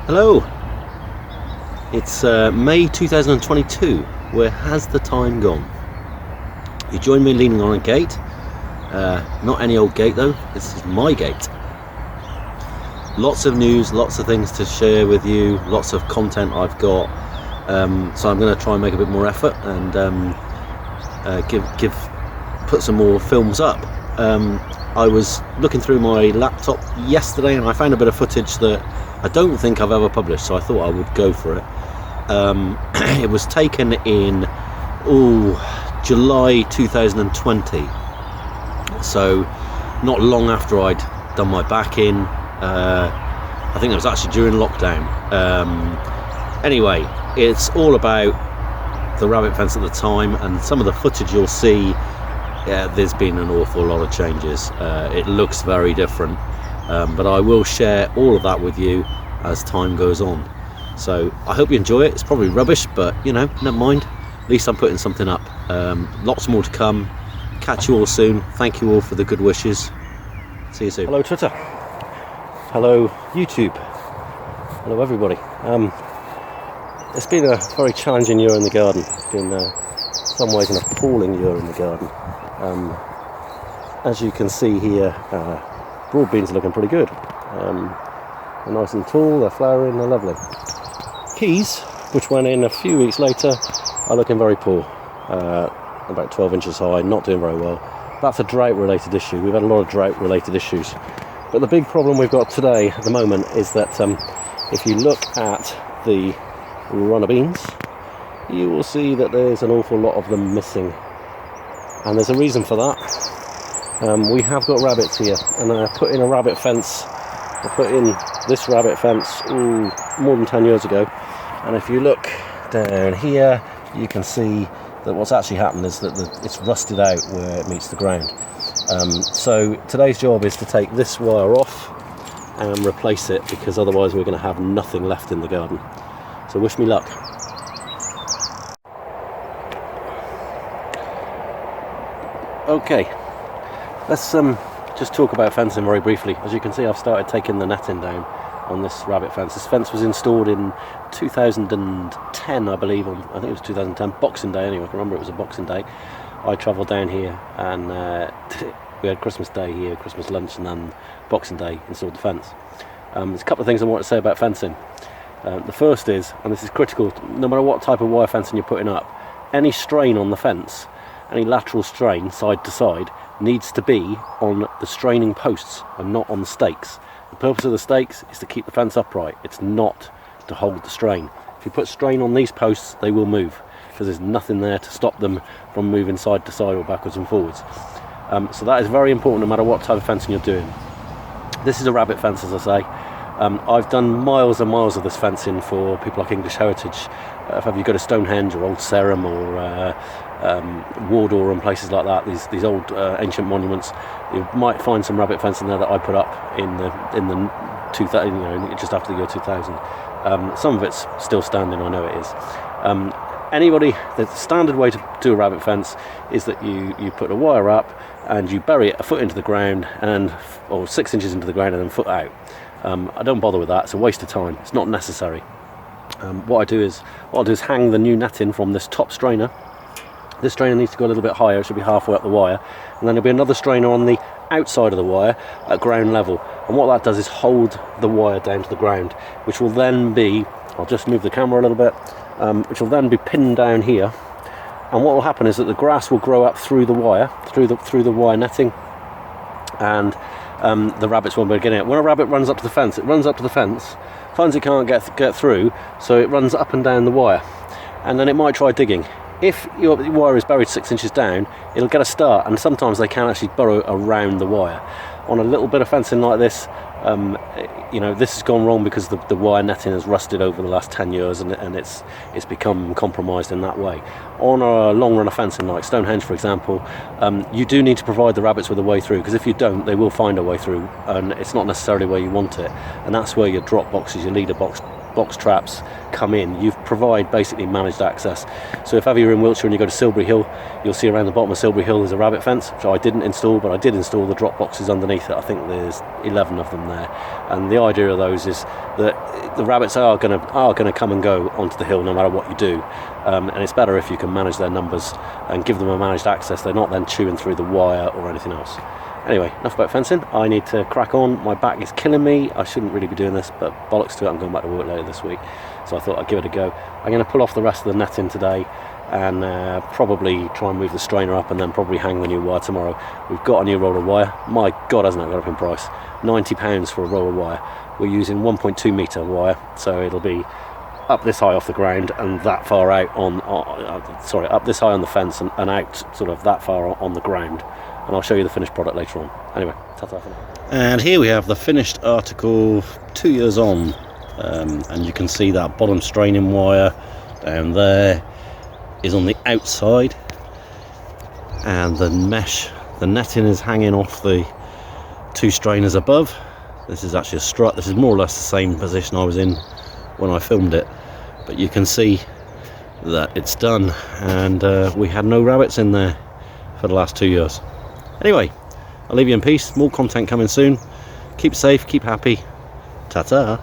Hello, it's May 2022. Where has the time gone? You join me leaning on a gate, not any old gate though, this is my gate. Lots of news, lots of things to share with you, lots of content I've got, so I'm going to try and make a bit more effort and put some more films up. I was looking through my laptop yesterday and I found a bit of footage that I don't think I've ever published, so I thought I would go for it. It was taken in July 2020, so not long after I'd done my back in. I think it was actually during lockdown. Anyway, it's all about the rabbit fence at the time, and some of the footage you'll see, there's been an awful lot of changes. It looks very different. But I will share all of that with you as time goes on. So I hope you enjoy it. It's probably rubbish, but you know, never mind. At least I'm putting something up. Lots more to come. Catch you all soon. Thank you all for the good wishes. See you soon. Hello Twitter. Hello YouTube. Hello everybody. It's been a very challenging year in the garden. It's been in some ways an appalling year in the garden. As you can see here, broad beans are looking pretty good. They're nice and tall, they're flowering, they're lovely. Peas, which went in a few weeks later, are looking very poor. About 12 inches high, not doing very well. That's a drought-related issue. We've had a lot of drought-related issues. But the big problem we've got today, at the moment, is that if you look at the runner beans, you will see that there's an awful lot of them missing. And there's a reason for that. We have got rabbits here, and I put in a rabbit fence. I put in this rabbit fence more than 10 years ago, and if you look down here you can see that what's actually happened is that it's rusted out where it meets the ground. So today's job is to take this wire off and replace it, because otherwise we're going to have nothing left in the garden. So wish me luck. Okay, let's just talk about fencing very briefly. As you can see, I've started taking the netting down on this rabbit fence. This fence was installed in 2010, I believe. I think it was 2010, Boxing Day anyway. I can remember it was a Boxing Day. I travelled down here and we had Christmas Day here, Christmas lunch, and then Boxing Day installed the fence. There's a couple of things I want to say about fencing. The first is, and this is critical, no matter what type of wire fencing you're putting up, any strain on the fence, any lateral strain side to side, needs to be on the straining posts and not on the stakes. The purpose of the stakes is to keep the fence upright. It's not to hold the strain. If you put strain on these posts, they will move, because there's nothing there to stop them from moving side to side or backwards and forwards. So that is very important no matter what type of fencing you're doing. This is a rabbit fence, as I say. I've done miles and miles of this fencing for people like English Heritage. If you go to Stonehenge or Old Sarum or Wardour and places like that, these old ancient monuments, you might find some rabbit fencing there that I put up in the 2000, you know, just after the year 2000. Some of it's still standing, I know it is. The standard way to do a rabbit fence is that you put a wire up and you bury it a foot into the ground or 6 inches into the ground and then foot out. I don't bother with that. It's a waste of time. It's not necessary. What I'll do is hang the new netting from this top strainer. This strainer needs to go a little bit higher. It should be halfway up the wire, and then there'll be another strainer on the outside of the wire at ground level, and what that does is hold the wire down to the ground, which will then be, I'll just move the camera a little bit, which will then be pinned down here. And what will happen is that the grass will grow up through the wire, through the wire netting, and the rabbits won't be getting it. When a rabbit runs up to the fence, it runs up to the fence, finds it can't get through, so it runs up and down the wire, and then it might try digging. If your wire is buried 6 inches down, it'll get a start, and sometimes they can actually burrow around the wire. On a little bit of fencing like this, this has gone wrong because the wire netting has rusted over the last 10 years and it's become compromised in that way. On a long run of fencing like Stonehenge, for example, you do need to provide the rabbits with a way through, because if you don't, they will find a way through, and it's not necessarily where you want it. And that's where your drop boxes, your leader box box traps come in, you provide basically managed access. So if ever you're in Wiltshire and you go to Silbury Hill, you'll see around the bottom of Silbury Hill there's a rabbit fence, which I didn't install, but I did install the drop boxes underneath it. I think there's 11 of them there, and the idea of those is that the rabbits are going to come and go onto the hill no matter what you do, and it's better if you can manage their numbers and give them a managed access. They're not then chewing through the wire or anything else. Anyway, enough about fencing. I need to crack on. My back is killing me. I shouldn't really be doing this, but bollocks to it. I'm going back to work later this week, so I thought I'd give it a go. I'm going to pull off the rest of the netting today and probably try and move the strainer up and then probably hang the new wire tomorrow. We've got a new roll of wire. My God, hasn't that got up in price? £90 for a roll of wire. We're using 1.2 metre wire, so it'll be up this high off the ground and that far out up this high on the fence and out sort of that far on the ground. And I'll show you the finished product later on. Anyway, ta-ta for now. And here we have the finished article 2 years on, and you can see that bottom straining wire down there is on the outside, and the mesh, the netting is hanging off the 2 strainers above. This is actually a strut. This is more or less the same position I was in when I filmed it, but you can see that it's done, and we had no rabbits in there for the last 2 years. Anyway, I'll leave you in peace. More content coming soon. Keep safe, keep happy. Ta-ta.